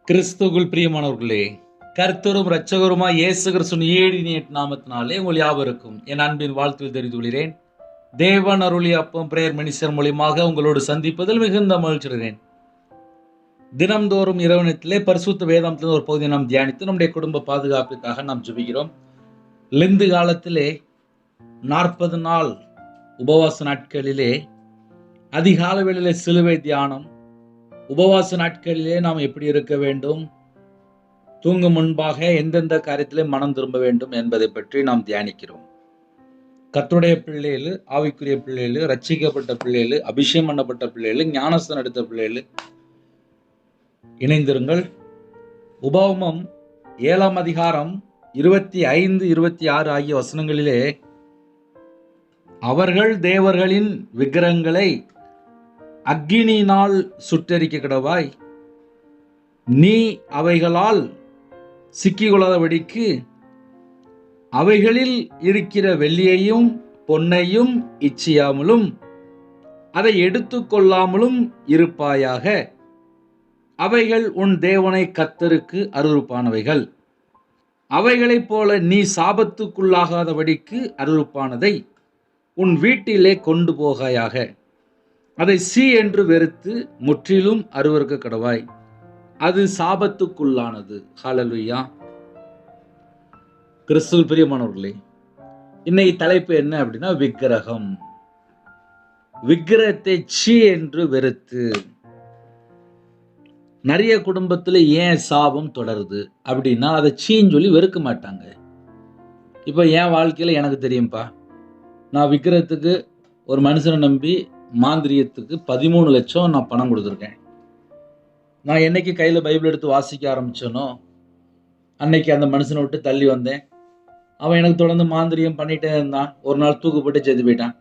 கிறிஸ்துவுக்குள் பிரியமானவர்களே, கர்த்தரும் இரட்சகருமாய் இயேசு கிறிஸ்துவின் ஈடினிய நாமத்தினாலே உங்கள் யாவருக்கும் என் அன்பின் வாழ்த்துக்கள் தெரிவித்துக் கொள்கிறேன். தேவன் அருளிய அப்பம் பிரேயர் மினிஸ்டர் மூலியமாக உங்களோடு சந்திப்பதில் மிகுந்த மகிழ்ச்சிகிறேன். தினம்தோறும் இரவனத்திலே பரிசுத்த வேதாந்தத்தின் ஒரு பகுதியை நாம் தியானித்து நம்முடைய குடும்ப பாதுகாப்புக்காக நாம் ஜெபிக்கிறோம். லெந்து காலத்திலே 40 நாள் உபவாச நாட்களிலே அதிகால வேளையிலே சிலுவை தியானம், உபவாச நாட்களிலே நாம் எப்படி இருக்க வேண்டும், தூங்கும் முன்பாக எந்தெந்த காரியத்திலே மனம் திரும்ப வேண்டும் என்பதை பற்றி நாம் தியானிக்கிறோம். கர்த்தருடைய பிள்ளைகள், ஆவிக்குரிய பிள்ளைகள், ரட்சிக்கப்பட்ட பிள்ளைகள், அபிஷேகம் பண்ணப்பட்ட பிள்ளைகள், ஞானஸ்தானம் எடுத்த பிள்ளைகள் இணைந்திருங்கள். உபாகமம் 7ஆம் அதிகாரம் 25, 26 ஆகிய வசனங்களிலே அவர்கள் தேவர்களின் விக்கிரகங்களை அக்கினியினால் சுட்டெரிக்க கடவாய், நீ அவைகளால் சிக்கிக்கொள்ளாதபடிக்கு அவைகளில் இருக்கிற வெள்ளியையும் பொன்னையும் இச்சியாமலும் அதை எடுத்துக்கொள்ளாமலும் இருப்பாயாக. அவைகள் உன் தேவனை கர்த்தருக்கு அருவருப்பானவைகள். அவைகளைப் போல நீ சாபத்துக்குள்ளாகாதபடிக்கு அருவருப்பானதை உன் வீட்டிலே கொண்டு போகாயாக. அதை சீ என்று வெறுத்து முற்றிலும் அருவருக்க கடவாய், அது சாபத்துக்குள்ளானது. ஹல்லேலூயா. கிறிஸ்துவில் பிரியமானவர்களே, இன்னைக்கு தலைப்பு என்ன அப்படின்னா விக்கிரகம். விக்கிரகத்தை சீ என்று வெறுத்து. நிறைய குடும்பத்தில் ஏன் சாபம் தொடருது அப்படின்னா அதை சீன்னு சொல்லி வெறுக்க மாட்டாங்க. இப்போ என் வாழ்க்கையில் எனக்கு தெரியும்ப்பா, நான் விக்கிரகத்துக்கு ஒரு மனுஷனை நம்பி மாந்திரியத்துக்கு 13 லட்சம் நான் பணம் கொடுத்துருக்கேன். நான் என்னைக்கு கையில் பைபிள் எடுத்து வாசிக்க ஆரம்பித்தேனோ அன்னைக்கு அந்த மனுஷனை விட்டு தள்ளி வந்தேன். அவன் எனக்கு தொடர்ந்து மாந்திரியம் பண்ணிகிட்டே இருந்தான். ஒரு நாள் தூக்குப்பட்டு செத்து போயிட்டான்.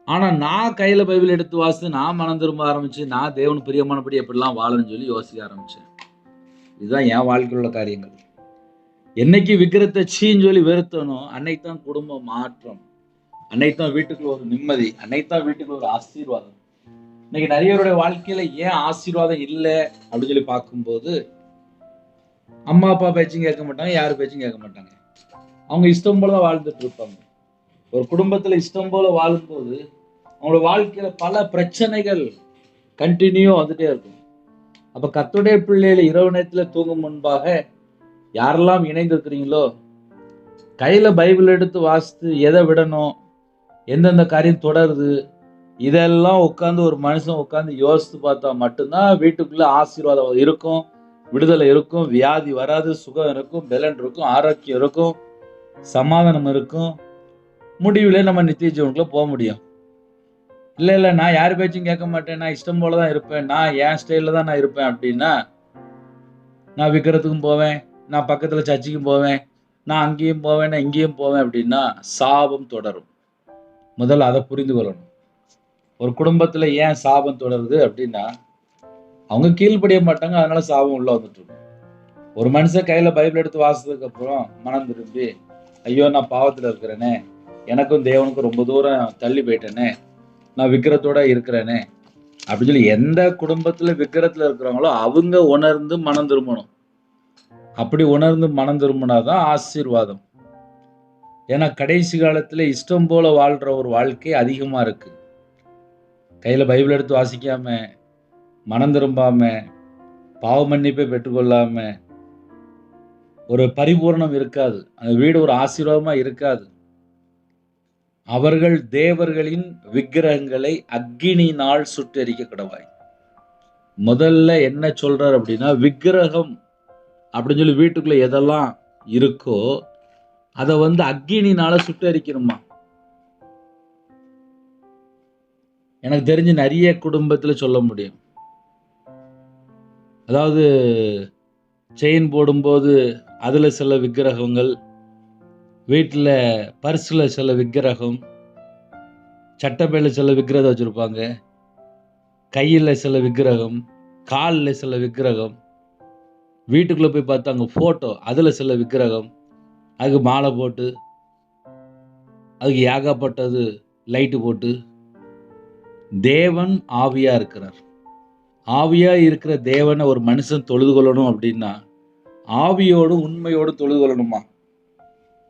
ஆனால் நான் கையில் பைபிள் எடுத்து வாசித்து நான் மனம் திரும்ப ஆரம்பித்து நான் தேவனுக்கு பிரியமானபடி எப்படிலாம் வாழணும்னு சொல்லி யோசிக்க ஆரம்பித்தேன். இதுதான் என் வாழ்க்கையில் உள்ள காரியங்கள். என்னைக்கு விக்கிரத்தை சீன்னு சொல்லி வெறுத்தனோ அன்னைக்கு தான் குடும்ப மாற்றம், அன்னைக்கு தான் வீட்டுக்குள்ள ஒரு நிம்மதி, அன்னைக்கு தான் வீட்டுக்குள்ள ஒரு ஆசீர்வாதம். இன்னைக்கு நிறையவருடைய வாழ்க்கையில ஏன் ஆசீர்வாதம் இல்லை அப்படின்னு சொல்லி பார்க்கும்போது அம்மா அப்பா பேச்சும் கேட்க மாட்டாங்க, யார் பேச்சும் கேட்க மாட்டாங்க. அவங்க இஷ்டம் போல தான் வாழ்ந்துட்டு இருப்பாங்க. ஒரு குடும்பத்துல இஷ்டம் போல வாழும்போது அவங்களோட வாழ்க்கையில பல பிரச்சனைகள் கண்டினியூ வந்துட்டே இருக்கும். அப்ப கர்த்தருடைய பிள்ளைகளை இரவு நேரத்துல தூங்கும் முன்பாக யாரெல்லாம் இணைந்திருக்கிறீங்களோ கையில பைபிள் எடுத்து வாசித்து எதை விடணும், எந்தெந்த காரியம் தொடருது, இதெல்லாம் உட்காந்து ஒரு மனுஷன் உட்காந்து யோசித்து பார்த்தா மட்டும்தான் வீட்டுக்குள்ள ஆசீர்வாதம் இருக்கும், விடுதலை இருக்கும், வியாதி வராது, சுகம் இருக்கும், பலன் இருக்கும், ஆரோக்கியம் இருக்கும், சமாதானம் இருக்கும். முடிவில் நம்ம நித்திய ஜீவனுக்குள்ள போக முடியும். இல்லை நான் யார் பேச்சும் கேட்க மாட்டேன், நான் இஷ்டம் போல தான் இருப்பேன், நான் என் ஸ்டைலில் தான் நான் இருப்பேன் அப்படின்னா நான் விற்கிறதுக்கும் போவேன், நான் பக்கத்தில் சர்ச்சுக்கும் போவேன், நான் அங்கேயும் போவேன், நான் இங்கேயும் போவேன் அப்படின்னா சாபம் தொடரும். முதல்ல அதை புரிந்து கொள்ளணும். ஒரு குடும்பத்தில் ஏன் சாபம் தொடருது அப்படின்னா அவங்க கீழ்ப்படிய மாட்டாங்க, அதனால சாபம் உள்ள வந்துட்டு இருக்கும். ஒரு மனுஷன் கையில் பைபிள் எடுத்து வாசித்ததுக்கு அப்புறம் மனம் திரும்பி ஐயோ நான் பாவத்தில் இருக்கிறேனே, எனக்கும் தேவனுக்கும் ரொம்ப தூரம் தள்ளி போயிட்டேனே, நான் விக்கிரத்தோட இருக்கிறேனே அப்படின்னு சொல்லி எந்த குடும்பத்தில் விக்கிரத்தில் இருக்கிறாங்களோ அவங்க உணர்ந்து மனம் திரும்பணும். அப்படி உணர்ந்து மனம் திரும்பினாதான் ஆசீர்வாதம். ஏன்னா கடைசி காலத்தில் இஷ்டம் போல வாழ்கிற ஒரு வாழ்க்கை அதிகமாக இருக்கு. கையில் பைபிள் எடுத்து வாசிக்காம, மனம் திரும்பாம, பாவ மன்னிப்பை பெற்றுக்கொள்ளாம ஒரு பரிபூர்ணம் இருக்காது. அந்த வீடு ஒரு ஆசீர்வாதமாக இருக்காது. அவர்கள் தேவர்களின் விக்கிரகங்களை அக்கினியினால் சுட்டெரிக்க கடவாய். முதல்ல என்ன சொல்றார் அப்படின்னா விக்கிரகம் அப்படின்னு சொல்லி வீட்டுக்குள்ள எதெல்லாம் இருக்கோ அதை அக்கினினால சுட்டெரிக்கணுமா. எனக்கு தெரிஞ்சு நிறைய குடும்பத்தில் சொல்ல முடியும். அதாவது செயின் போடும்போது அதில் சில விக்கிரகங்கள், வீட்டில் பர்ஸில் சில விக்கிரகம், சட்டப்பையில் சில விக்கிரகம் வச்சுருப்பாங்க, கையில் சில விக்கிரகம், காலில் சில விக்கிரகம், வீட்டுக்குள்ளே போய் பார்த்தா அங்கே ஃபோட்டோ, அதில் சில விக்கிரகம், அதுக்கு மாலை போட்டு அதுக்கு ஏகப்பட்டது லைட்டு போட்டு. தேவன் ஆவியா இருக்கிறார். ஆவியா இருக்கிற தேவனை ஒரு மனுஷன் தொழுது கொள்ளணும் அப்படின்னா ஆவியோடும் உண்மையோடும் தொழுது கொள்ளணுமா?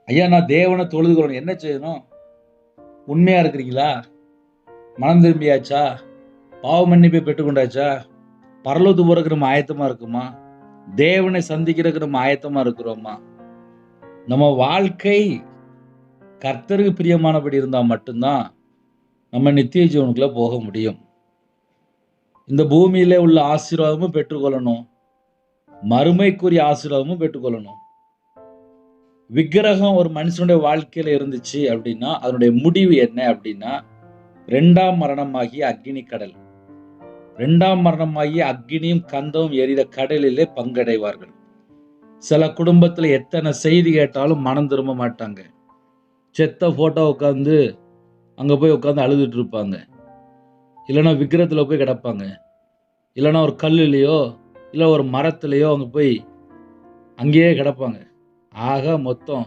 ஐயா, நான் தேவனை தொழுது கொள்ளணும், என்ன செய்யணும்? உண்மையா இருக்கிறீங்களா? மனம் திரும்பியாச்சா? பாவ மன்னிப்பை பெற்றுக்கொண்டாச்சா? பரலோகத்துக்கு போறதுக்கு நம்ம ஆயத்தமா இருக்குமா? தேவனை சந்திக்கிறதுக்கு நம்ம ஆயத்தமா இருக்கிறோமா? நம்ம வாழ்க்கை கர்த்தருக்கு பிரியமானபடி இருந்தா மட்டும்தான் நம்ம நித்திய ஜீவனுக்குள்ள போக முடியும். இந்த பூமியில உள்ள ஆசீர்வாதமும் பெற்றுக்கொள்ளணும், மறுமைக்குரிய ஆசீர்வாதமும் பெற்றுக்கொள்ளணும். விக்கிரகம் ஒரு மனுஷனுடைய வாழ்க்கையில இருந்துச்சு அப்படின்னா அதனுடைய முடிவு என்ன அப்படின்னா, 2ஆம் மரணமாகிய அக்கினி கடல். 2ஆம் மரணமாகிய அக்கினியும் கந்தமும் எரித கடலிலே பங்கடைவார்கள். சில குடும்பத்துல எத்தனை செய்தி கேட்டாலும் மனம் திரும்ப மாட்டாங்க. செத்த போட்டோ உட்காந்து அங்க போய் உட்காந்து அழுதுட்டு இருப்பாங்க. இல்லைன்னா விக்கிரத்துல போய் கிடப்பாங்க. இல்லைன்னா ஒரு கல்லுலையோ இல்லை ஒரு மரத்துலையோ அவங்க போய் அங்கேயே கிடப்பாங்க. ஆக மொத்தம்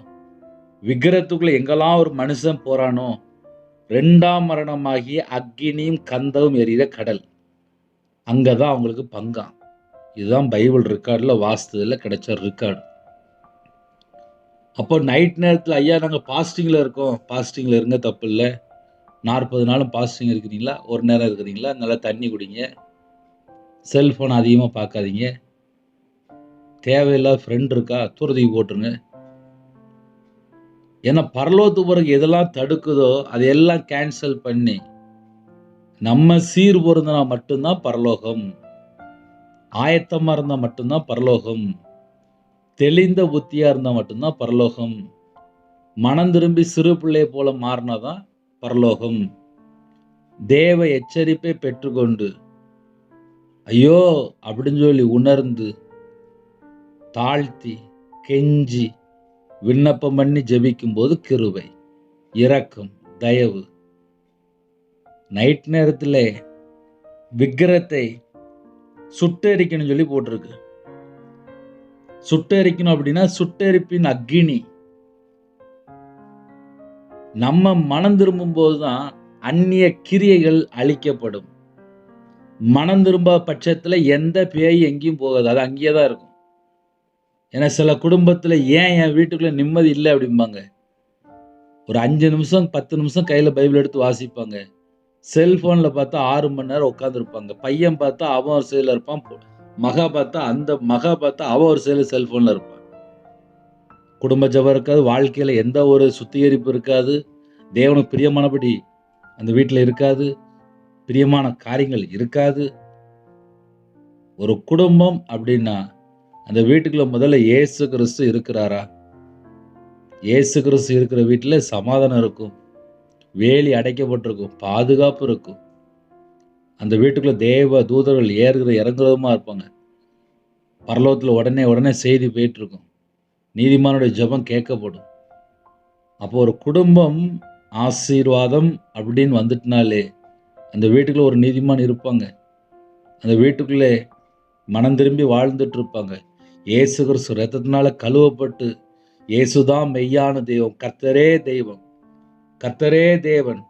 விக்கிரத்துக்குள்ள எங்கெல்லாம் ஒரு மனுஷன் போறானோ 2ஆம் மரணமாகிய அக்கினியும் கந்தமும் எரித கடல், அங்கதான் அவங்களுக்கு பங்காம். இதுதான் பைபிள் ரெக்கார்டில் வாஸ்துல கிடைச்ச ரெக்கார்டு. அப்போ நைட் நேரத்தில் ஐயா நாங்கள் பாஸ்டிங்கில் இருக்கோம், பாஸ்டிங்கில் இருங்க, தப்பு இல்லை. 40 நாளும் பாஸ்டிங் இருக்கிறீங்களா? ஒரு நேரம் இருக்கிறீங்களா? நல்லா தண்ணி குடிங்க, செல்ஃபோன் அதிகமாக பார்க்காதீங்க, தேவையில்லாத ஃப்ரெண்ட் இருக்கா தூரத்துக்கு போட்டுருங்க. ஏன்னா பரலோகத்துக்கு பிறகு எதெல்லாம் தடுக்குதோ அதையெல்லாம் கேன்சல் பண்ணி நம்ம சீர் பொருந்தினா மட்டும்தான் பரலோகம், ஆயத்தமா இருந்தா மட்டும்தான் பரலோகம், தெளிந்த புத்தியா இருந்தா மட்டும்தான் பரலோகம், மனம் திரும்பி சிறு பிள்ளையை போல மாறினாதான் பரலோகம். தேவ எச்சரிப்பை பெற்றுக்கொண்டு ஐயோ அப்படின்னு சொல்லி உணர்ந்து தாழ்த்தி கெஞ்சி விண்ணப்பம் பண்ணி ஜெபிக்கும் போது கிருபை, இரக்கம், தயவு. நைட் நேரத்தில் விக்கிரத்தை சுட்டெரிக்கணும் சொல்லி போட்டிருக்கு. சுட்டெரிக்கணும் அப்படின்னா சுட்டெரிப்பின் அக்கினி. நம்ம மனம் திரும்பும் போதுதான் அந்நிய கிரியைகள் அழிக்கப்படும். மனம் திரும்ப பட்சத்துல எந்த பேய் எங்கேயும் போகாது, அது அங்கேயே தான் இருக்கும். ஏன்னா சில குடும்பத்துல ஏன் என் வீட்டுக்குள்ள நிம்மதி இல்லை அப்படிம்பாங்க. ஒரு 5 நிமிஷம் 10 நிமிஷம் கையில பைபிள் எடுத்து வாசிப்பாங்க. செல்போன்ல பார்த்தா 6 மணி நேரம் உட்காந்துருப்பாங்க. பையன் பார்த்தா அவன் ஒரு சைடில் இருப்பான், மகா பார்த்தா அவன் ஒரு சைடில் செல்போன்ல இருப்பான். குடும்ப ஜெபம் இருக்காது, வாழ்க்கையில எந்த ஒரு சுத்திகரிப்பு இருக்காது, தேவனுக்கு பிரியமானபடி அந்த வீட்டில் இருக்காது, பிரியமான காரியங்கள் இருக்காது. ஒரு குடும்பம் அப்படின்னா அந்த வீட்டுக்குள்ள முதல்ல இயேசு கிறிஸ்து இருக்கிறாரா? இயேசு கிறிஸ்து இருக்கிற வீட்டில் சமாதானம் இருக்கும், வேலி அடைக்கப்பட்டிருக்கும், பாதுகாப்பு இருக்கும். அந்த வீட்டுக்குள்ள தேவ தூதர்கள் ஏறுகிற இறங்குறதுமா இருப்பாங்க. பரலோகத்தில் உடனே செய்தி போயிட்டு இருக்கும், நீதிமானுடைய ஜெபம் கேட்கப்படும். அப்போ ஒரு குடும்பம் ஆசீர்வாதம் அப்படின்னு வந்துட்டுனாலே அந்த வீட்டுக்குள்ள ஒரு நீதிமான் இருப்பாங்க. அந்த வீட்டுக்குள்ளே மனம் திரும்பி வாழ்ந்துட்டு இருப்பாங்க. இயேசு கிறிஸ்து ரத்தத்தினால கழுவப்பட்டு இயேசுதான் மெய்யான தெய்வம், கர்த்தரே தெய்வம், கர்த்தரே தேவன்,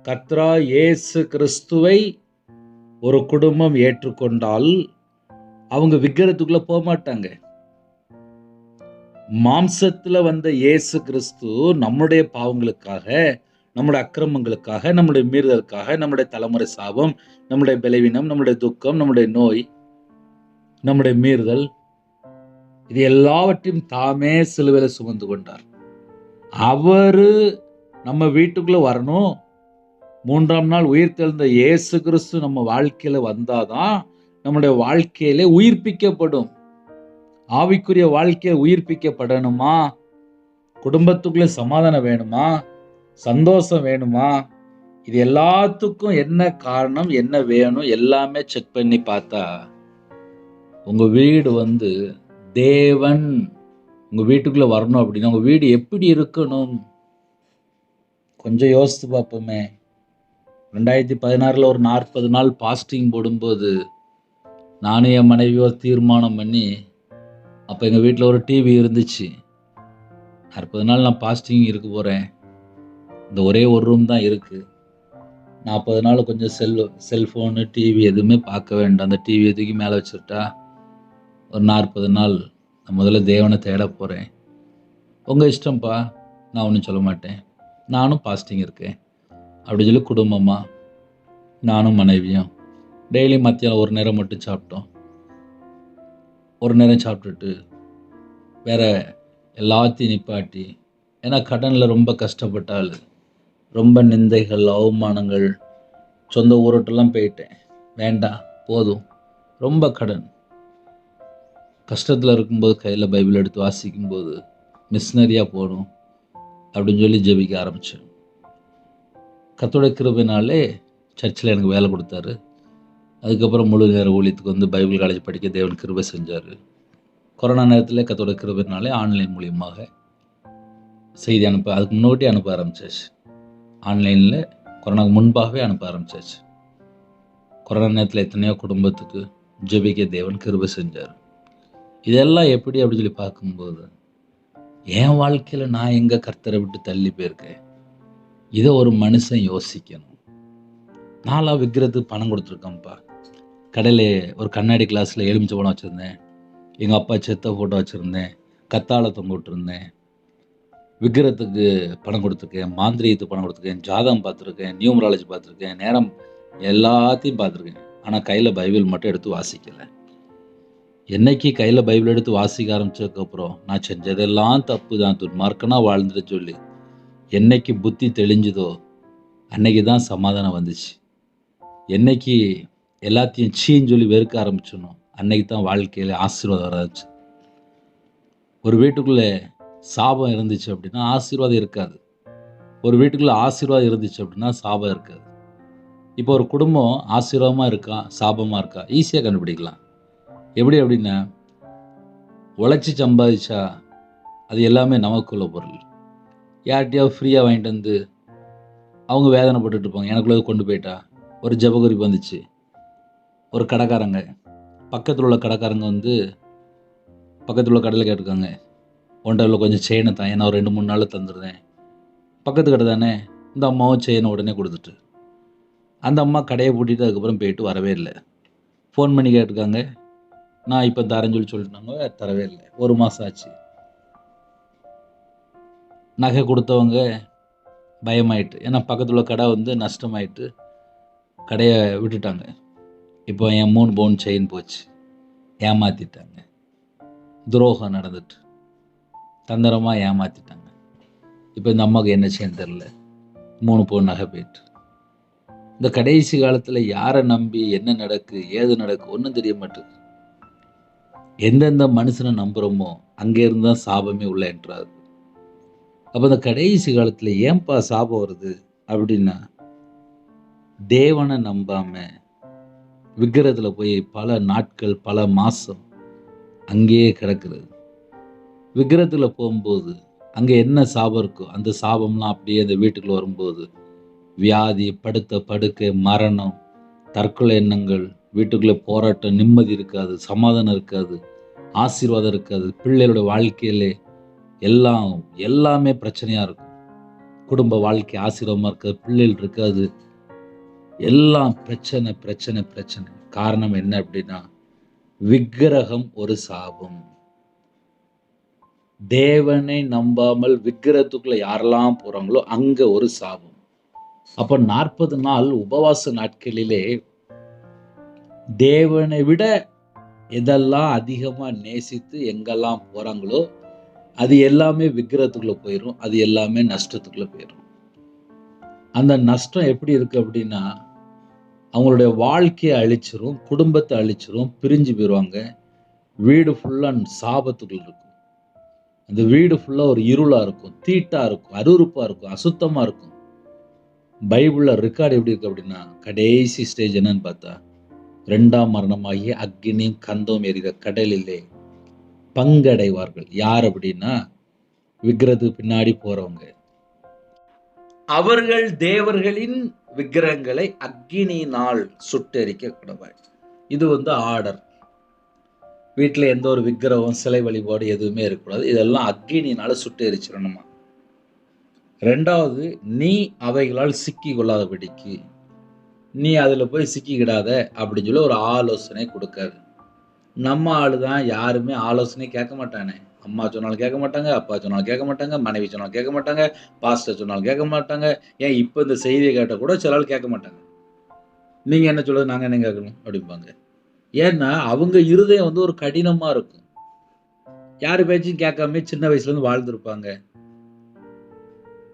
கர்த்தரா இயேசு கிறிஸ்துவை ஒரு குடும்பம் ஏற்றுக்கொண்டால் அவங்க விக்கிரத்துக்குள்ள போக மாட்டாங்க. மாம்சத்துல வந்த இயேசு கிறிஸ்து நம்முடைய பாவங்களுக்காக, நம்முடைய அக்கிரமங்களுக்காக, நம்முடைய மீறுதலுக்காக, நம்முடைய தலைமுறை சாபம், நம்முடைய பலவீனம், நம்முடைய துக்கம், நம்முடைய நோய், நம்முடைய மீறுதல், இது எல்லாவற்றையும் தாமே சிலுவையில சுமந்து கொண்டார். அவரு நம்ம வீட்டுக்குள்ள வரணும். 3ஆம் நாள் உயிர்த்தெழுந்த இயேசு கிறிஸ்து நம்ம வாழ்க்கையில வந்தாதான் நம்முடைய வாழ்க்கையிலே உயிர்ப்பிக்கப்படும். ஆவிக்குரிய வாழ்க்கையை உயிர்ப்பிக்கப்படணுமா? குடும்பத்துக்குள்ள சமாதானம் வேணுமா? சந்தோஷம் வேணுமா? இது எல்லாத்துக்கும் என்ன காரணம், என்ன வேணும், எல்லாமே செக் பண்ணி பார்த்தா உங்க வீடு தேவன் உங்க வீட்டுக்குள்ள வரணும் அப்படின்னா உங்க வீடு எப்படி இருக்கணும்? கொஞ்சம் யோசித்து பார்ப்போமே. 2016 ஒரு 40 நாள் பாஸ்டிங் போடும்போது நானும் என் மனைவியோ தீர்மானம் பண்ணி, அப்போ எங்கள் வீட்டில் ஒரு டிவி இருந்துச்சு. 40 நாள் நான் பாஸ்டிங் இருக்க போகிறேன், இந்த ஒரே ஒரு ரூம் தான் இருக்குது, 40 நாள் கொஞ்சம் செல்ஃபோனு, டிவி எதுவுமே பார்க்க வேண்டாம். அந்த டிவியை தூக்கி மேலே வச்சுட்டா, ஒரு 40 நாள் நான் முதல்ல தேவனை தேட போகிறேன். உங்கள் இஷ்டம்ப்பா, நான் ஒன்றும் சொல்ல மாட்டேன். நானும் பாஸ்டிங் இருக்கேன் அப்படின்னு சொல்லி குடும்பமாக நானும் மனைவியும் டெய்லி மத்தியானம் ஒரு நேரம் மட்டும் சாப்பிட்டோம். ஒரு நேரம் சாப்பிட்டுட்டு வேற எல்லாத்தையும் நிப்பாட்டி, ஏன்னா கடனில் ரொம்ப கஷ்டப்பட்டாள், ரொம்ப நிந்தைகள், அவமானங்கள், சொந்த ஊருட்டெல்லாம் போயிட்டேன். வேண்டாம், போதும், ரொம்ப கடன். கஷ்டத்தில் இருக்கும்போது கையில் பைபிள் எடுத்து வாசிக்கும்போது மிஷினரியாக போகணும் அப்படின்னு சொல்லி ஜெபிக்க ஆரம்பித்தேன். கர்த்தருடைய கிருபையினாலே சர்ச்சில் எனக்கு வேலை கொடுத்தாரு. அதுக்கப்புறம் முழு நேர ஊழியத்துக்கு வந்து பைபிள் காலேஜ் படிக்க தேவன் கிருபை செஞ்சார். கொரோனா நேரத்தில் கர்த்தருடைய கிருபையினாலே ஆன்லைன் மூலியமாக செய்தி அதுக்கு முன்னாடி அனுப்ப ஆரம்பிச்சாச்சு. ஆன்லைனில் கொரோனாவுக்கு முன்பாகவே அனுப்ப ஆரம்பிச்சாச்சு. கொரோனா நேரத்தில் எத்தனையோ குடும்பத்துக்கு ஜெபிக்க தேவன் கிருபை செஞ்சார். இதெல்லாம் எப்படி அப்படின்னு சொல்லி பார்க்கும்போது என் வாழ்க்கையில் நான் எங்கே கர்த்தரை விட்டு தள்ளி போயிருக்கேன். இதை ஒரு மனுஷன் யோசிக்கணும். நான்லாம் விற்கிறதுக்கு பணம் கொடுத்துருக்கேன்ப்பா. கடையில் ஒரு கண்ணாடி கிளாஸில் எலுமிச்சை பழம் வச்சுருந்தேன். எங்கள் அப்பா செத்த ஃபோட்டோ வச்சுருந்தேன். கத்தாழை தொங்க விட்டுருந்தேன். விற்கிறதுக்கு பணம் கொடுத்துருக்கேன். மாந்திரீகத்துக்கு பணம் கொடுத்துருக்கேன். ஜாதகம் பார்த்துருக்கேன். நியூமராலஜி பார்த்துருக்கேன். நேரம் எல்லாத்தையும் பார்த்துருக்கேன். ஆனால் கையில் பைபிள் மட்டும் எடுத்து வாசிக்கலை. என்னைக்கு கையில் பைபிள் எடுத்து வாசிக்க ஆரம்பித்ததுக்கப்புறம் நான் செஞ்சதெல்லாம் தப்பு தான், துன்மார்க்கனாக வாழ்ந்துட்டு சொல்லி என்னைக்கு புத்தி தெளிஞ்சுதோ அன்னைக்கு தான் சமாதானம் வந்துச்சு. என்னைக்கு எல்லாத்தையும் சீன்னு சொல்லி வெறுக்க ஆரம்பிச்சனோ அன்னைக்கு தான் வாழ்க்கையில் ஆசீர்வாதம் வராச்சு. ஒரு வீட்டுக்குள்ளே சாபம் இருந்துச்சு அப்படின்னா ஆசீர்வாதம் இருக்காது. ஒரு வீட்டுக்குள்ளே ஆசீர்வாதம் இருந்துச்சு அப்படின்னா சாபம் இருக்காது. இப்போ ஒரு குடும்பம் ஆசீர்வாதமாக இருக்கா சாபமாக இருக்கா ஈஸியாக கண்டுபிடிக்கலாம். எப்படி அப்படின்னா, உழைச்சி சம்பாதிச்சா அது எல்லாமே நமக்குள்ள பொருள். யார்கிட்டையாவது ஃப்ரீயாக வாங்கிட்டு வந்து அவங்க வேதனைப்பட்டுட்டு இருப்பாங்க. எனக்குள்ளே கொண்டு போயிட்டா. ஒரு ஜெபகுறிப்பு வந்துச்சு. ஒரு கடைக்காரங்க பக்கத்தில் உள்ள கடைக்காரங்க வந்து பக்கத்தில் உள்ள கடையில் கேட்டிருக்காங்க, ஒன்றில் கொஞ்சம் செயினை தான், ஏன்னா ஒரு 2-3 நாளில் தந்துடுறேன். பக்கத்து கடை தானே. இந்த அம்மாவும் செயினை உடனே கொடுத்துட்டு அந்த அம்மா கடையை பூட்டிட்டு அதுக்கப்புறம் போயிட்டு வரவே இல்லை. ஃபோன் பண்ணி கேட்டிருக்காங்க, நான் இப்போ தரேன்னு சொல்லிட்டாங்க. தரவே இல்லை. 1 மாதம் ஆச்சு. நகை கொடுத்தவங்க பயமாயிட்டு, ஏன்னா பக்கத்தில் உள்ள கடை வந்து நஷ்டமாயிட்டு கடையை விட்டுட்டாங்க. இப்போ என் 3 பவுன் செயின் போச்சு. ஏமாற்றிட்டாங்க. துரோகம் நடந்துட்டு தந்திரமாக ஏமாற்றிட்டாங்க. இப்போ இந்த அம்மாவுக்கு என்ன செய்யன்னு தெரில. 3 பவுன் நகை போயிட்டு. இந்த கடைசி காலத்தில் யாரை நம்பி என்ன நடக்கு ஏது நடக்கு ஒன்றும் தெரிய மாட்டேங்குது. எந்தெந்த மனுஷனை நம்புகிறோமோ அங்கேருந்து தான் சாபமே உள்ள என்றாது. அப்போ இந்த கடைசி காலத்தில் ஏன்பா சாபம் வருது அப்படின்னா, தேவனை நம்பாம விக்கிரத்தில் போய் பல நாட்கள் பல மாதம் அங்கேயே கிடக்கிறது. விக்கிரத்தில் போகும்போது அங்கே என்ன சாபம் இருக்கோ அந்த சாபம்லாம் அப்படியே அந்த வீட்டுக்குள்ள வரும்போது வியாதி, படுத்த படுக்கை, மரணம், தற்கொலை எண்ணங்கள், வீட்டுக்குள்ளே போராட்டம், நிம்மதி இருக்காது, சமாதானம் இருக்காது, ஆசீர்வாதம் இருக்காது. பிள்ளைகளோட வாழ்க்கையிலே எல்லாமே பிரச்சனையாக இருக்கும். குடும்ப வாழ்க்கை ஆசீர்வாதமாக இருக்காது, பிள்ளைகள் இருக்காது, எல்லாம் பிரச்சனை பிரச்சனை பிரச்சனை. காரணம் என்ன அப்படின்னா, விக்கிரகம் ஒரு சாபம். தேவனை நம்பாமல் விக்கிரகத்துக்குள்ள யாரெல்லாம் போறாங்களோ அங்க ஒரு சாபம். அப்ப 40 நாள் உபவாச நாட்களிலே தேவனை விட எதெல்லாம் அதிகமா நேசித்து எங்கெல்லாம் போறாங்களோ அது எல்லாமே விக்கிரகத்துக்குள்ள போயிடும். அது எல்லாமே நஷ்டத்துக்குள்ள போயிடும். அந்த நஷ்டம் எப்படி இருக்கு அப்படின்னா, அவங்களுடைய வாழ்க்கையை அழிச்சிரும், குடும்பத்தை அழிச்சிரும், பிரிஞ்சு போயிடுவாங்க. வீடு ஃபுல்லா சாபத்துக்குள்ள இருக்கும். அந்த வீடு ஃபுல்லா ஒரு இருளா இருக்கும், தீட்டா இருக்கும், அருவருப்பா இருக்கும், அசுத்தமா இருக்கும். பைபிள்ல ரெக்கார்டு எப்படி இருக்கு அப்படின்னா, கடைசி ஸ்டேஜ் என்னன்னு பார்த்தா, 2ஆம் மரணமாகிய அக்கினியும் கந்தம் எரிகிற கடலிலே பங்கடைவார்கள். யார் அப்படின்னா, விக்கிரகத்துக்கு பின்னாடி போறவங்க. அவர்கள் தேவர்களின் விக்கிரகங்களை அக்கினியினால் சுட்டெரிக்க கடவாய். இது ஆர்டர். வீட்டில் எந்த ஒரு விக்கிரகம், சிலை வழிபாடு எதுவுமே இருக்கக்கூடாது. இதெல்லாம் அக்கினியினால சுட்டு எரிச்சிடணுமா. 2வது, நீ அவைகளால் சிக்கி கொள்ளாதபடிக்கு நீ அதில் போய் சிக்கிக்கிடாத அப்படின்னு சொல்லி ஒரு ஆலோசனை கொடுக்காரு. நம்ம ஆளு தான் யாருமே ஆலோசனை கேட்க மாட்டானே. அம்மா சொன்னாலும் கேட்க மாட்டாங்க, அப்பா சொன்னாலும் கேட்க மாட்டாங்க, மனைவி சொன்னாலும் கேட்க மாட்டாங்க, பாஸ்டர் சொன்னாலும் கேட்க மாட்டாங்க. ஏன் இப்போ இந்த செய்தியை கேட்டால் கூட சில ஆள் கேட்க மாட்டாங்க. நீங்க என்ன சொல்றது, நாங்க என்ன கேட்கணும் அப்படிம்பாங்க. ஏன்னா அவங்க இருதயம் வந்து ஒரு கடினமா இருக்கும். யாரு பேச்சும் கேட்காம சின்ன வயசுல இருந்து வாழ்ந்திருப்பாங்க.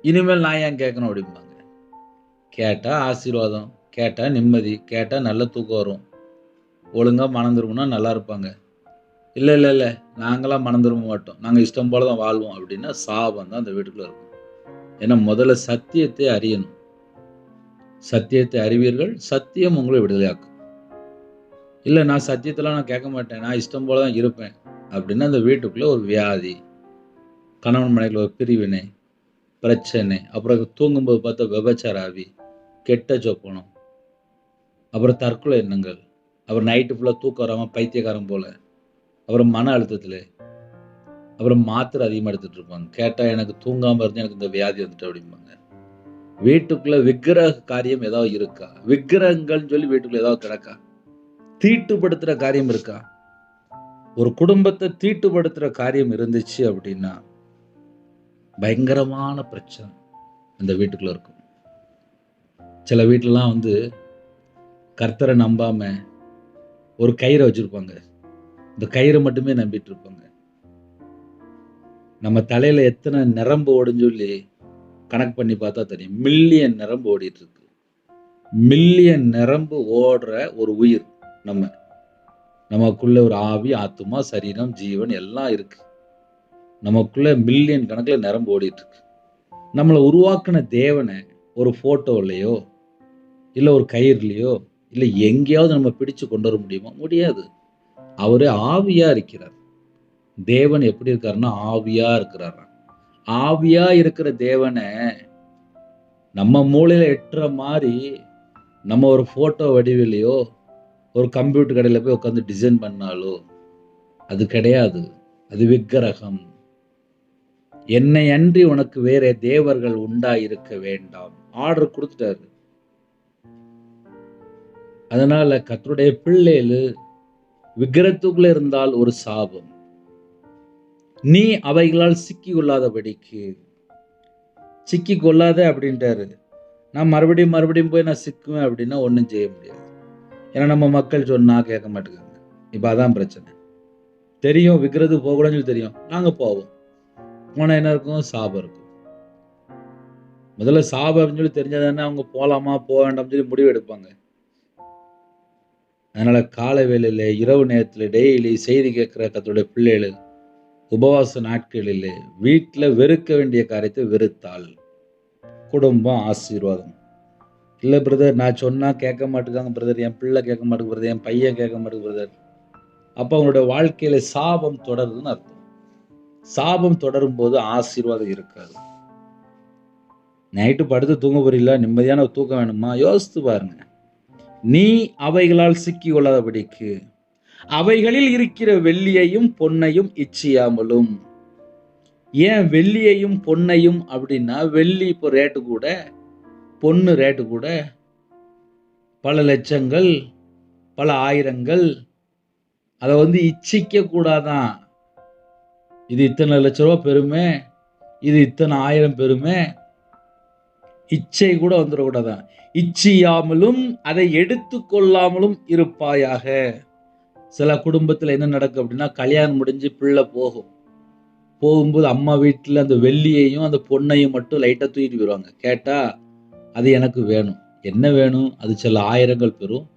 இனிமேல் நான் ஏன் கேட்கணும் அப்படிம்பாங்க. கேட்டா ஆசீர்வாதம், கேட்டா நிம்மதி, கேட்டா நல்ல தூக்கம் வரும், ஒழுங்கா மனம் திரும்பினா நல்லா இருப்பாங்க. இல்ல இல்ல இல்ல நாங்களாம் மனம் திரும்ப மாட்டோம், நாங்க இஷ்டம் போல தான் வாழ்வோம் அப்படின்னா சாபம் தான் அந்த வீட்டுக்குள்ள இருக்கும். ஏன்னா முதல்ல சத்தியத்தை அறியணும். சத்தியத்தை அறிவீர்கள், சத்தியம் உங்களை விடுதலையாக்கும். இல்லை நான் சத்தியத்தெல்லாம் நான் கேட்க மாட்டேன், நான் இஷ்டம் போல தான் இருப்பேன் அப்படின்னா அந்த வீட்டுக்குள்ளே ஒரு வியாதி, கணவன் மனைவியில் ஒரு பிரிவினை, பிரச்சனை, அப்புறம் தூங்கும்போது பார்த்தா விபச்சார ஆவி, கெட்ட சொப்பனம், அப்புறம் தற்கொலை எண்ணங்கள், அப்புறம் நைட்டு ஃபுல்லாக தூக்கம் வராமல் பைத்தியக்காரன் போல, அப்புறம் மன அழுத்தத்தில், அப்புறம் மாத்திரை அதிகமாக எடுத்துகிட்டு இருப்பாங்க. கேட்டால் எனக்கு தூங்காமல் இருந்து எனக்கு இந்த வியாதி வந்துட்டு அப்படிம்பாங்க. வீட்டுக்குள்ளே விக்கிரக காரியம் ஏதாவது இருக்கா? விக்கிரகங்கள்னு சொல்லி வீட்டுக்குள்ள ஏதாவது கிடக்கா? தீட்டுப்படுத்துகிற காரியம் இருக்கா? ஒரு குடும்பத்தை தீட்டுப்படுத்துகிற காரியம் இருந்துச்சு அப்படின்னா பயங்கரமான பிரச்சனை அந்த வீட்டுக்குள்ள இருக்கும். சில வீட்டிலலாம் வந்து கர்த்தரை நம்பாம ஒரு கயிறை வச்சிருப்பாங்க. இந்த கயிறை மட்டுமே நம்பிட்டு இருப்பாங்க. நம்ம தலையில எத்தனை நரம்பு ஓடுன்னு சொல்லி கணக்கு பண்ணி பார்த்தா தெரியும். மில்லியன் நரம்பு ஓடிட்டு இருக்கு. மில்லியன் நரம்பு ஓடுற ஒரு உயிர் நமக்குள்ள ஒரு ஆவி, ஆத்துமா, சரீரம், ஜீவன் எல்லாம் இருக்கு. நமக்குள்ள மில்லியன் கணக்கில் நரம்பு ஓடிட்டு இருக்கு. நம்மளை உருவாக்குன தேவனை ஒரு போட்டோலையோ இல்லை ஒரு கயிறுலையோ இல்லை எங்கேயாவது நம்ம பிடிச்சு கொண்டு வர முடியுமா? முடியாது. அவரே ஆவியா இருக்கிறார். தேவன் எப்படி இருக்காருன்னா ஆவியா இருக்கிறார். ஆவியா இருக்கிற தேவனை நம்ம மூளையில எட்டுற மாதிரி நம்ம ஒரு போட்டோ வடிவிலையோ ஒரு கம்ப்யூட்டர் கடையில் போய் உட்காந்து டிசைன் பண்ணாலோ அது கிடையாது. அது விக்கிரகம். என்னை அன்றி உனக்கு வேற தேவர்கள் உண்டா இருக்க வேண்டாம் ஆர்டர் கொடுத்துட்டாரு. அதனால கர்த்தருடைய பிள்ளைகள் விக்கிரகத்துக்குள்ள இருந்தால் ஒரு சாபம். நீ அவைகளால் சிக்கி கொள்ளாதபடிக்கு. சிக்கி கொள்ளாத அப்படின்ட்டாரு. நான் மறுபடியும் போய் நான் சிக்குவேன் அப்படின்னா ஒன்றும் செய்ய முடியாது. ஏன்னா நம்ம மக்கள் சொன்னா கேட்க மாட்டேங்காங்க. இப்போ அதான் பிரச்சனை. தெரியும் விக்கிரகத்துக்கு போகக்கூடாதுன்னு சொல்லி தெரியும், நாங்கள் போவோம். போனால் என்ன இருக்கும்? சாபம் இருக்கும். முதல்ல சாபம் அப்படின்னு சொல்லி தெரிஞ்சதானே அவங்க போகலாமா போக வேண்டாம்னு சொல்லி முடிவு எடுப்பாங்க. அதனால காலை வேளையில இரவு நேரத்தில் டெய்லி செய்தி கேட்குற கர்த்தருடைய பிள்ளைகள் உபவாச நாட்களில் வீட்டில் வெறுக்க வேண்டிய காரியத்தை வெறுத்தால் குடும்பம் ஆசீர்வாதம். இல்லை பிரதர் நான் சொன்னால் கேட்க மாட்டேங்காங்க பிரதர், என் பிள்ளை கேட்க மாட்டேங்குது பிரதர், என் பையன் கேட்க மாட்டேங்குது பிரதர், அப்போ அவங்களோட வாழ்க்கையில சாபம் தொடருதுன்னு அர்த்தம். சாபம் தொடரும் போது ஆசீர்வாதம் இருக்காது. நைட்டு படுத்து தூங்க போறீங்களா? நிம்மதியான தூக்கம் வேணுமா? யோசித்து பாருங்க. நீ அவைகளால் சிக்கி கொள்ளாதபடிக்கு அவைகளில் இருக்கிற வெள்ளியையும் பொன்னையும் இச்சியாமலும். ஏன் வெள்ளியையும் பொன்னையும் அப்படின்னா, வெள்ளி இப்போ ரேட்டு கூட, பொண்ணு ரேட்டு கூட, பல லட்சங்கள், பல ஆயிரங்கள். அதை வந்து இச்சிக்க கூடாதான். இது இத்தனை லட்ச ரூபா பெருமை, இது இத்தனை ஆயிரம் பெருமை, இச்சை கூட வந்துடக்கூடாதான். இச்சியாமலும் அதை எடுத்துக்கொள்ளாமலும் இருப்பாயாக. சில குடும்பத்தில் என்ன நடக்கும் அப்படின்னா, கல்யாணம் முடிஞ்சு பிள்ளை போகும்போது அம்மா வீட்டில் அந்த வெள்ளியையும் அந்த பொண்ணையும் மட்டும் லைட்டாக தூக்கிட்டு போயிடுவாங்க. கேட்டால் அது எனக்கு வேணும். என்ன வேணும்? அது சில ஆயிரங்கள் பெறும்,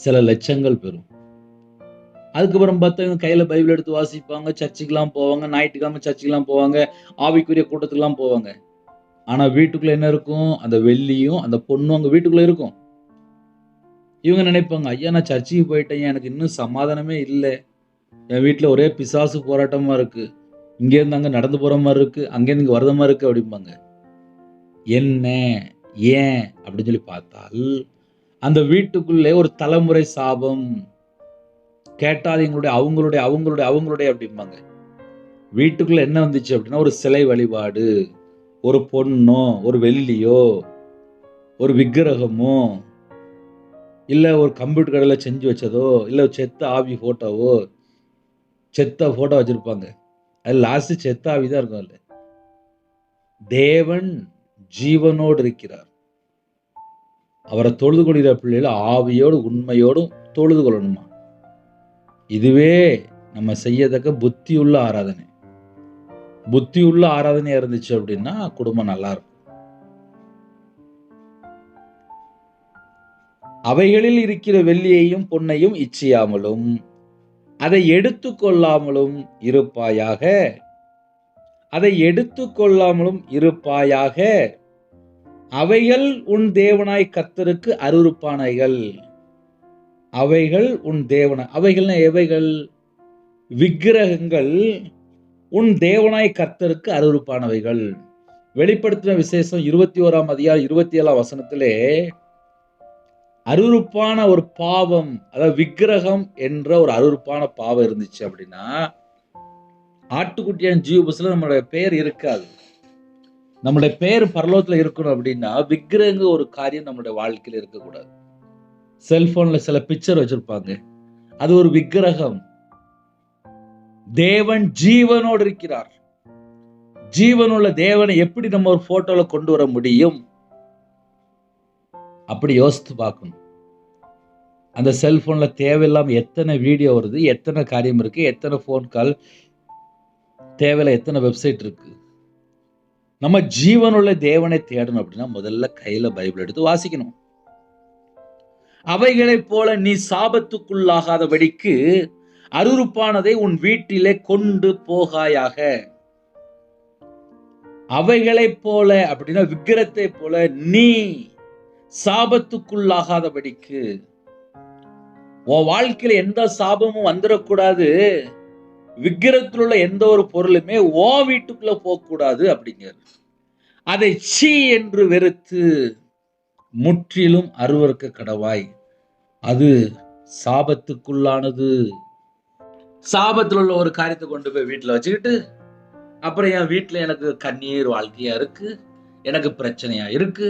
சில லட்சங்கள் பெறும். அதுக்கப்புறம் பார்த்தா இவங்க கையில் பைபிள் எடுத்து வாசிப்பாங்க, சர்ச்சுக்கெல்லாம் போவாங்க, ஞாயிற்றுக்கிழமை சர்ச்சுக்கெல்லாம் போவாங்க, ஆவிக்குரிய கூட்டத்துக்கெல்லாம் போவாங்க. ஆனால் வீட்டுக்குள்ளே என்ன இருக்கும்? அந்த வெள்ளியும் அந்த பொண்ணும் அங்கே வீட்டுக்குள்ளே இருக்கும். இவங்க நினைப்பாங்க, ஐயா நான் சர்ச்சுக்கு போயிட்டேன், எனக்கு இன்னும் சமாதானமே இல்லை, என் வீட்டில் ஒரே பிசாசு போராட்டமாக இருக்குது, இங்கேருந்து அங்கே நடந்து போகிற மாதிரி இருக்குது, அங்கேருந்து இங்கே வரத மாதிரி இருக்குது அப்படிம்பாங்க. என்ன ஏன் அப்படின்னு சொல்லி பார்த்தால் அந்த வீட்டுக்குள்ளே ஒரு தலைமுறை சாபம். கேட்டால் எங்களுடைய அவங்களுடைய அவங்களுடைய அவங்களுடைய அப்படிம்பாங்க. வீட்டுக்குள்ள என்ன வந்துச்சு அப்படின்னா, ஒரு சிலை வழிபாடு, ஒரு பொண்ணோ ஒரு வெள்ளியோ ஒரு விக்கிரகமோ இல்லை ஒரு கம்ப்யூட்டர் கடையில் செஞ்சு வச்சதோ, இல்லை செத்த ஆவி ஃபோட்டோவோ, செத்த ஃபோட்டோ வச்சுருப்பாங்க. அது லாஸ்ட்டு செத்த ஆவி தான் இருக்கும் அதில். தேவன் ஜீவனோடு இருக்கிறார். அவரை தொழுது கொள்கிற பிள்ளைகள் ஆவியோடு உண்மையோடும் தொழுது கொள்ளணுமா. இதுவே நம்ம செய்யத்தக்க புத்தியுள்ள ஆராதனை. புத்தியுள்ள ஆராதனையா இருந்துச்சு அப்படின்னா குடும்பம் நல்லா இருக்கும். அவைகளில் இருக்கிற வெள்ளியையும் பொன்னையும் இச்சியாமலும் அதை எடுத்துக்கொள்ளாமலும் இருப்பாயாக. அதை எடுத்துக்கொள்ளாமலும் இருப்பாயாக. அவைகள் உன் தேவனாய் கர்த்தருக்கு அருவருப்பானவைகள். அவைகள் உன் தேவனாய், அவைகள்னா எவைகள்? விக்கிரகங்கள் உன் தேவனாய் கர்த்தருக்கு அருவருப்பானவைகள். வெளிப்படுத்தின விசேஷம் 21ஆம் அதிகாரம் 27ஆம் வசனத்திலே அருவருப்பான ஒரு பாவம், அதாவது விக்கிரகம் என்ற ஒரு அருவருப்பான பாவம் இருந்துச்சு அப்படின்னா ஆட்டுக்குட்டியான ஜீவ புஸ்தகத்துல நம்மளுடைய பெயர் இருக்காது. நம்மளுடைய பெயர் பரலோகத்துல இருக்கணும் அப்படின்னா விக்கிரகங்க ஒரு காரியம் நம்மளுடைய வாழ்க்கையில இருக்கக்கூடாது. செல்போன்ல சில பிக்சர் வச்சிருப்பாங்க, அது ஒரு விக்கிரகம். தேவன் ஜீவனோடு இருக்கிறார். ஜீவனுள்ள தேவனை எப்படி நம்ம ஒரு போட்டோல கொண்டு வர முடியும்? அப்படி யோசித்து பார்க்கணும். அந்த செல்போன்ல தேவையில்லாம எத்தனை வீடியோ வருது, எத்தனை காரியம் இருக்கு, எத்தனை போன் கால் தேவையில்ல, எத்தனை வெப்சைட் இருக்கு. நம்ம ஜீவனுள்ள தேவனை தேடணும் அப்படின்னா முதல்ல கையில பைபிள் எடுத்து வாசிக்கணும். அவைகளைப் போல நீ சாபத்துக்குள்ளாகாதபடிக்கு அருவருப்பானதை உன் வீட்டிலே கொண்டு போகாயாக. அவைகளைப் போல அப்படின்னா விக்கிரத்தை போல நீ சாபத்துக்குள்ளாகாதபடிக்கு. உன் வாழ்க்கையில எந்த சாபமும் வந்துடக்கூடாது. விக்கிரத்தில் உள்ள எந்த ஒரு பொருளுமே ஓ வீட்டுக்குள்ள போகக்கூடாது அப்படிங்கிறார். அதை சீ என்று வெறுத்து முற்றிலும் அருவருக்க கடவாய். அது சாபத்துக்குள்ளானது. சாபத்தில் உள்ள ஒரு காரியத்தை கொண்டு போய் வீட்டுல வச்சுக்கிட்டு அப்புறம் என் வீட்டுல எனக்கு கண்ணீர் வாழ்க்கையா இருக்கு, எனக்கு பிரச்சனையா இருக்கு,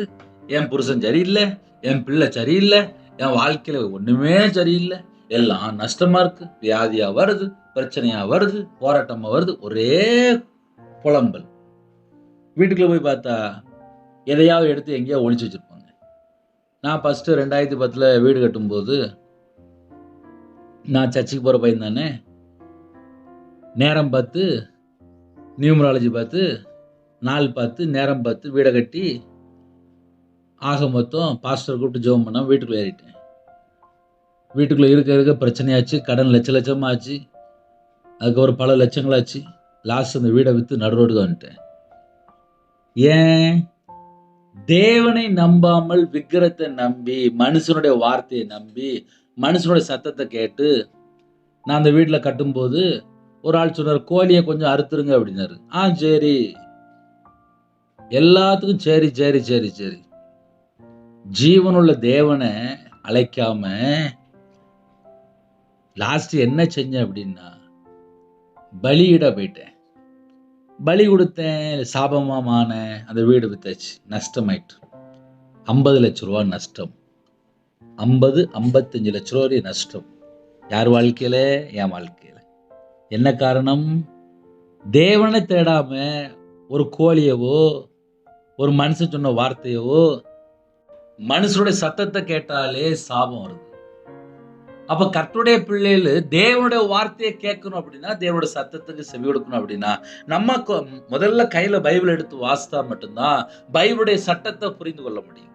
என் புருஷன் சரியில்லை, என் பிள்ளை சரியில்லை, என் வாழ்க்கையில ஒண்ணுமே சரியில்லை, எல்லாம் நஷ்டமா இருக்கு, வியாதியா வருது, பிரச்சனையா வருது, போராட்டமா வருது, ஒரே புலம்பல். வீட்டுக்குள்ள போய் பார்த்தா எதையாவது எடுத்து எங்கேயோ ஒளிச்சு வச்சிருப்பாங்க. நான் ஃபர்ஸ்ட் 2010 வீடு கட்டும்போது நான் சர்ச்சுக்கு போற பையன் தானே. நேரம் பார்த்து, நியூமராலஜி பார்த்து, நாள் பார்த்து, நேரம் பார்த்து வீடை கட்டி ஆக மொத்தம் பாஸ்டர் கூப்பிட்டு ஜெபம் பண்ணால் வீட்டுக்குள்ளே ஏறிட்டேன். வீட்டுக்குள்ளே இருக்க பிரச்சனையாச்சு, கடன் லட்சமாச்சு, அதுக்கப்புறம் பல லட்சங்களாச்சு. லாஸ்ட் அந்த வீடை விற்று நடுரோடுக்கு வந்துட்டேன். ஏன்? தேவனை நம்பாமல் விக்கிரத்தை நம்பி, மனுஷனுடைய வார்த்தையை நம்பி, மனுஷனுடைய சத்தத்தை கேட்டு நான் அந்த வீட்டில் கட்டும்போது ஒரு ஆள் சொன்னார், கோழியை கொஞ்சம் அறுத்துருங்க அப்படின்னாரு. சரி, எல்லாத்துக்கும் சரி சரி சரி சரி. ஜீவனுள்ள தேவனை அழைக்காம லாஸ்ட் என்ன செஞ்சேன் அப்படின்னா பலியிட போயிட்டேன். பலி கொடுத்தேன், சாபமான அந்த வீடு வித்தாச்சு, நஷ்டமாயிட்டு. 50 லட்ச ரூபா நஷ்டம். 55 லட்ச ரூபா நஷ்டம். யார் வாழ்க்கையில? என் வாழ்க்கையில. என்ன காரணம்? தேவனை தேடாம ஒரு கோழியவோ, ஒரு மனுஷன் சொன்ன வார்த்தையவோ, மனுஷனுடைய சத்தத்தை கேட்டாலே சாபம் வருது. அப்ப கர்த்தருடைய பிள்ளைகள் தேவனுடைய வார்த்தையை கேட்கணும் அப்படின்னா, தேவனுடைய சத்தத்துக்கு செவி கொடுக்கணும் அப்படின்னா, நம்ம முதல்ல கையில பைபிள் எடுத்து வாசித்தா மட்டும்தான் பைபிளுடைய சட்டத்தை புரிந்து கொள்ள முடியும்.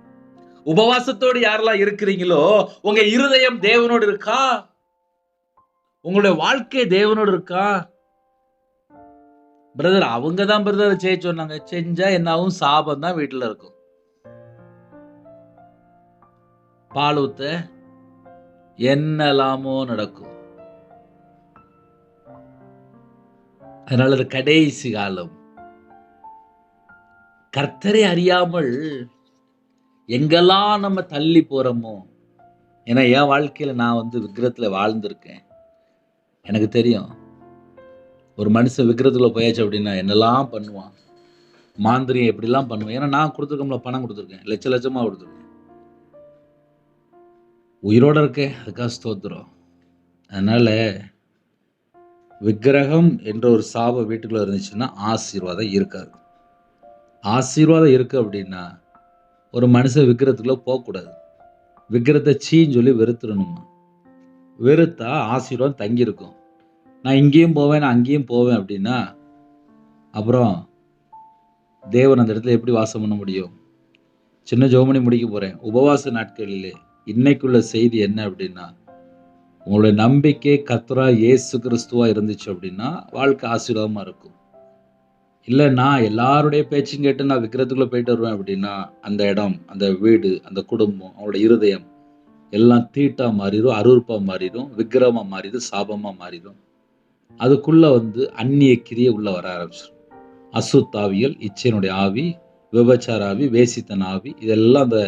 உபவாசத்தோடு யாரெல்லாம் இருக்கிறீங்களோ உங்க இருதயம் தேவனோடு இருக்கா? உங்களுடைய வாழ்க்கை தேவனோடு இருக்கா? பிரதர், அவங்க தான் பிரதர் செய்ய சொன்னாங்க, செஞ்சா என்னாவும் சாபம் தான் வீட்டுல இருக்கும். பால் ஊத்த என்னலாமோ நடக்கும். அதனால அது கடைசி காலம். கர்த்தரை அறியாமல் எங்கெல்லாம் நம்ம தள்ளி போறோமோ. ஏன்னா என் வாழ்க்கையில நான் விக்கிரத்துல வாழ்ந்திருக்கேன். எனக்கு தெரியும், ஒரு மனுஷன் விக்கிரத்துல போயாச்சு அப்படின்னா என்னெல்லாம் பண்ணுவான், மாந்திரியம் எப்படிலாம் பண்ணுவான். ஏன்னா நான் கொடுத்துருக்கோம்ல, பணம் கொடுத்துருக்கேன், லட்சமா கொடுத்துருக்கேன். உயிரோடு இருக்கேன், அதுக்காக ஸ்தோத்திரம். அதனால் விக்கிரகம் என்ற ஒரு சாப வீட்டுக்குள்ளே இருந்துச்சுன்னா ஆசீர்வாதம் இருக்காது. ஆசீர்வாதம் இருக்குது அப்படின்னா ஒரு மனுஷன் விக்கிரத்துக்குள்ளே போகக்கூடாது. விக்கிரத்தை சீன்னு சொல்லி வெறுத்துடணுமா. வெறுத்தா ஆசீர்வாதம் தங்கியிருக்கும். நான் இங்கேயும் போவேன், நான் அங்கேயும் போவேன் அப்படின்னா அப்புறம் தேவன் அந்த இடத்துல எப்படி வாசம் பண்ண முடியும்? சின்ன ஜெபம் முடிக்க போகிறேன். உபவாச நாட்களிலே இன்னைக்குள்ள செய்தி என்ன அப்படின்னா, உங்களுடைய நம்பிக்கை கர்த்தராகிய இயேசு கிறிஸ்துவா இருந்துச்சு அப்படின்னா வாழ்க்கை ஆசீர்வாதமாக இருக்கும். இல்லை நான் எல்லாருடைய பேச்சும் கேட்டு நான் விக்கிரத்துக்குள்ளே போயிட்டு வருவேன் அப்படின்னா அந்த இடம், அந்த வீடு, அந்த குடும்பம், அவங்களோட இருதயம் எல்லாம் தீட்டாக மாறிடும், அருவருப்பாக மாறிடும், விக்கிரமாக மாறிடும், சாபமாக மாறிடும். அதுக்குள்ளே அந்நிய கிரியை உள்ளே வர ஆரம்பிச்சிடும். அசுத்தாவியல், இச்சையினுடைய ஆவி, விபச்சார ஆவி, வேசித்தன ஆவி, இதெல்லாம் அந்த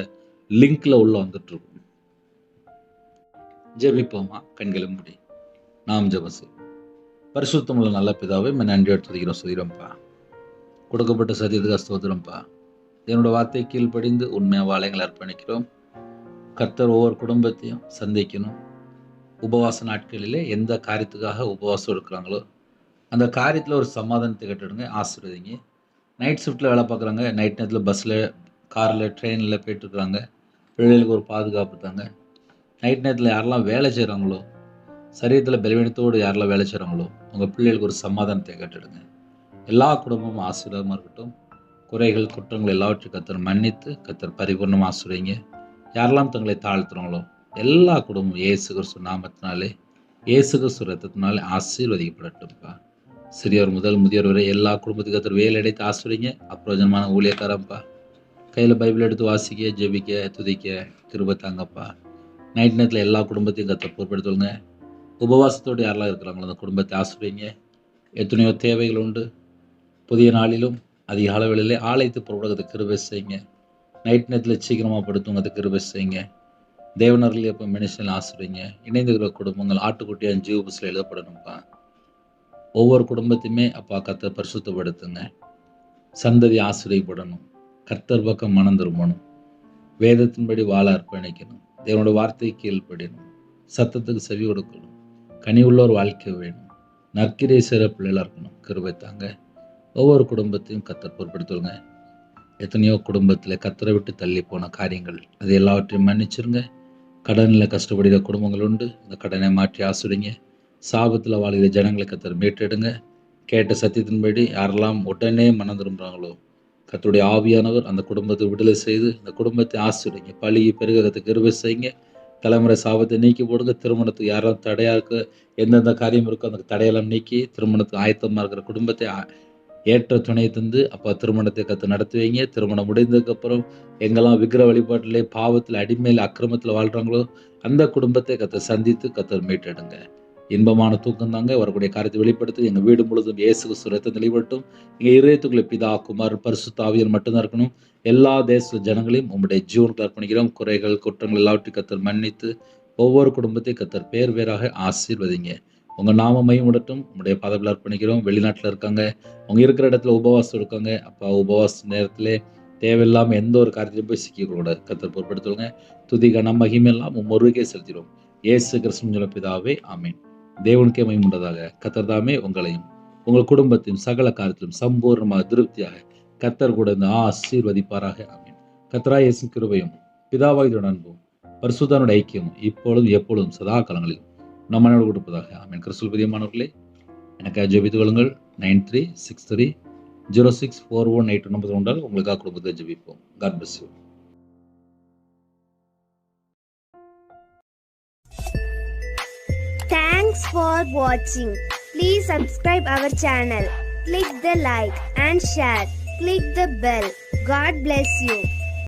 லிங்க்ல உள்ள வந்துட்டு இருக்கும். ஜெபிப்போமா? கண்களை மூடி நாம் ஜெபம் செய்வோம். பரிசுத்தமுள்ள நல்ல பிதாவே, நன்றியோடு துதிக்கிறோம், சொல்கிறோம்ப்பா. கொடுக்கப்பட்ட சத்தியத்துக்கு ஸ்தோத்திரம்ப்பா. என்னோட வார்த்தை கீழ்ப்படிந்து உண்மையாக வாழைகளை அர்ப்பணிக்கிறோம். கர்த்தர் ஒவ்வொரு குடும்பத்தையும் சந்திக்கணும். உபவாச நாட்களிலே எந்த காரியத்துக்காக உபவாசம் எடுக்கிறாங்களோ அந்த காரியத்தில் ஒரு சமாதானத்தை கட்டிடுங்க, ஆசீர்வதிங்க. நைட் ஷிஃப்ட்டில் வேலை பார்க்குறாங்க, நைட் நேரத்தில் பஸ்ஸில், காரில், ட்ரெயினில் போயிட்டுருக்குறாங்க, பிள்ளைகளுக்கு ஒரு பாதுகாப்பு தாங்க. நைட் நேரத்தில் யாரெல்லாம் வேலை செய்கிறாங்களோ, சரீரத்தில் பலவீனத்தோடு யாரெல்லாம் வேலை செய்கிறாங்களோ உங்கள் பிள்ளைகளுக்கு ஒரு சமாதானத்தை கட்டிடுங்க. எல்லா குடும்பமும் ஆசீர்வாதமாக இருக்கட்டும். குறைகள், குற்றங்கள் எல்லாவற்றையும் கர்த்தர் மன்னித்து கர்த்தர் பரிபூர்ணமாக ஆசீர்வதிங்க. யாரெல்லாம் தங்களை தாழ்த்துறாங்களோ எல்லா குடும்பமும் இயேசு கிறிஸ்து நாமத்தினாலே, இயேசு கிறிஸ்து ரத்தத்தினாலே ஆசீர்வதிக்கப்படட்டும்ப்பா. சிறியவர் முதல் முதியோர் வரை எல்லா குடும்பத்துக்கு கர்த்தர் வேலை அடைத்து ஆசீர்வதிங்க. அப்பிரயோஜனமான ஊழியக்காரன்ப்பா. கையில் பைபிள் எடுத்து வாசிக்க, ஜெபிக்க, துதிக்க கிருபை தாங்கப்பா. நைட் நேரத்தில் எல்லா குடும்பத்தையும் கர்த்தர் பொறுப்படுத்துவங்க. உபவாசத்தோடு யாரெல்லாம் இருக்கிறாங்களோ அந்த குடும்பத்தை ஆசீர்வதிங்க. எத்தனையோ தேவைகள் உண்டு. புதிய நாளிலும் அதிக அளவிலே ஆலயத்து பொருட்களை கிருபை செய்யுங்க. நைட் நேரத்தில் சீக்கிரமாக படுத்துவங்க, கிருபை செய்யுங்க. தேவனர்கள் எப்போ மனுஷன் ஆசீர்வதிங்க. இணைந்திருக்கிற குடும்பங்கள் ஆட்டுக்குட்டியாக ஜீவ புஸ்தகத்தில் எழுதப்படணும்ப்பா. ஒவ்வொரு குடும்பத்தையுமே அப்பா கர்த்தர் பரிசுத்தப்படுத்துங்க. சந்ததி ஆசீர்வதிக்கப்படணும். கர்த்தர் பக்கம் மனம் திரும்பணும். வேதத்தின்படி வாழ அர்ப்பணிக்கணும். தேவனோட வார்த்தையை கீழ்ப்படியணும். சத்தத்துக்கு செவி கொடுக்கணும். கனி உள்ள ஒரு வாழ்க்கை வேணும். நற்கிரை செய்கிற பிள்ளைகளாக இருக்கணும். கிருபை தாங்க. ஒவ்வொரு குடும்பத்தையும் கர்த்தர் பொறுப்படுத்துவங்க. எத்தனையோ குடும்பத்தில் கர்த்தரை விட்டு தள்ளி போன காரியங்கள் அது எல்லாவற்றையும் மன்னிச்சிருங்க. கடனில் கஷ்டப்படுகிற குடும்பங்கள் உண்டு. இந்த கடனை மாற்றி ஆசீர்வதிங்க. சாபத்தில் வாழ்கிற ஜனங்களை கர்த்தர் மீட்டெடுங்க. கேட்ட சத்தியத்தின்படி யாரெல்லாம் உடனே மனம் திரும்புகிறாங்களோ கர்த்தருடைய ஆவியானவர் அந்த குடும்பத்தை விடுதலை செய்து இந்த குடும்பத்தை ஆசீர்வதிங்க. பழகி பெருகத்துக்கு கிருபை செய்யுங்க. தலைமுறை சாபத்தை நீக்கி போடுங்க. திருமணத்துக்கு யாரும் தடையாக இருக்க எந்தெந்த காரியம் இருக்கோ அந்த தடையெல்லாம் நீக்கி திருமணத்துக்கு ஆயத்தமாக இருக்கிற குடும்பத்தை ஏற்ற துணை தந்து அப்போ திருமணத்தை கற்று நடத்தி வைங்க. திருமணம் முடிந்ததுக்கப்புறம் எங்கெல்லாம் விக்கிர வழிபாட்டிலே பாவத்தில் அடிமையில் அக்கிரமத்தில் வாழ்கிறாங்களோ அந்த குடும்பத்தை கற்று சந்தித்து கற்று மீட்டெடுங்க. இன்பமான தூக்கம் தாங்க. வரக்கூடிய காரியத்தை வெளிப்படுத்தி எங்கள் வீடு முழுதும் இயேசு கிறிஸ்து ரத்தம் தெளிவட்டும். எங்கள் இதயத்துக்குள்ளே பிதா, குமார், பரிசுத்த ஆவியார் மட்டும்தான் இருக்கணும். எல்லா தேச ஜனங்களையும் உங்களுடைய ஜீவனுக்கு அர்ப்பணிக்கிறோம். குறைகள், குற்றங்கள் எல்லாவற்றையும் கர்த்தர் மன்னித்து ஒவ்வொரு குடும்பத்தையும் கர்த்தர் பேர் பேராக ஆசீர்வதிங்க. உங்கள் நாம மையமுடட்டும். உங்களுடைய பாதத்தில் அர்ப்பணிக்கிறோம். வெளிநாட்டில் இருக்காங்க, அவங்க இருக்கிற இடத்துல உபவாசம் இருக்காங்க. அப்போ உபவாச நேரத்தில் தேவையில்லாமல் எந்த ஒரு காரியத்தையும் போய் சிக்கிக்கூடாது. கர்த்தர் பொறுப்படுத்துவாங்க. துதி கனம் மகிமையெல்லாம் முருகே செலுத்திடும். இயேசு கிறிஸ்துவின் பிதாவே, ஆமீன். தேவனுக்கே மகிமையுண்டதாக. கர்த்தர் தாமே உங்களையும் உங்கள் குடும்பத்தையும் சகல காரியத்திலும் சம்பூர்ணமாக திருப்தியாக கர்த்தர் கூட ஆசீர்வதிப்பாராக. ஆமீன். கர்த்தராகிய இயேசு கிருபையும் பிதாவாகிய அன்பும் பரிசுத்தனுடைய ஐக்கியமும் இப்பொழுதும் எப்பொழுதும் சதா காலங்களில் நம் மனோடு கொடுப்பதாக. ஆமீன். கிறிஸ்துவில் பிரியமானவர்களே, எனக்கு ஜெபித்துக் கொள்ளுங்கள். 9363064182 நம்பர் கொண்டால் உங்களுக்காக குடும்பத்தை ஜெபிப்போம். God bless you. Thanks for watching. Please subscribe our channel. Click the like and share. Click the bell. God bless you.